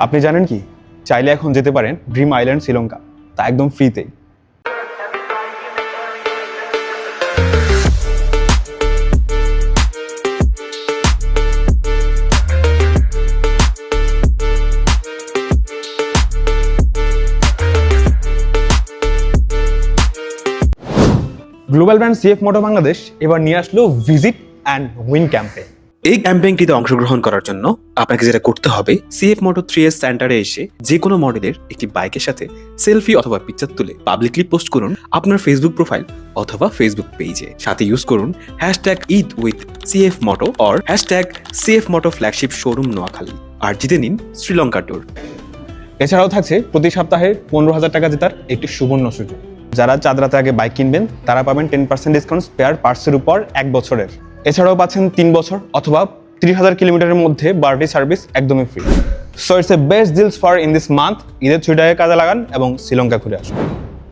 আপনি জানেন কি, চাইলে এখন যেতে পারেন ড্রিম আইল্যান্ড শ্রীলঙ্কা, তা একদম ফ্রিতেই। গ্লোবাল ব্র্যান্ড সিএফ মোটো বাংলাদেশ এবার নিয়ে আসলো ভিজিট অ্যান্ড উইন ক্যাম্পেইন। এই ক্যাম্পেইনটিতে অংশগ্রহণ করার জন্য আপনাকে যেটা করতে হবে, সিএফ মোটো 3S সেন্টারে এসে যে কোনো মডেলের একটি বাইকের সাথে সেলফি অথবা পিকচার তুলে পাবলিকলি পোস্ট করুন আপনার ফেসবুক প্রোফাইল অথবা ফেসবুক পেজে। সাথে ইউজ করুন #EatWithCFMoto or #CFMoto flagship showroom Noakhali আর জিতে নিন শ্রীলঙ্কা ট্যুর। এছাড়াও থাকছে প্রতি সপ্তাহে 15,000 টাকা জেতার একটি সুবর্ণ সুযোগ। যারা চাঁদ রাতে আগে বাইক কিনবেন তারা পাবেন 10% ডিসকাউন্ট স্পেয়ার পার্টসের উপর 1 বছরের। এছাড়াও পাচ্ছেন 3 বছর অথবা 30,000 কিলোমিটারের মধ্যে বারটি সার্ভিস একদমই free. So it's a best deals for in this month. ঈদের ছুটিটাকে কাজে লাগান এবং শ্রীলঙ্কা ঘুরে আসুন।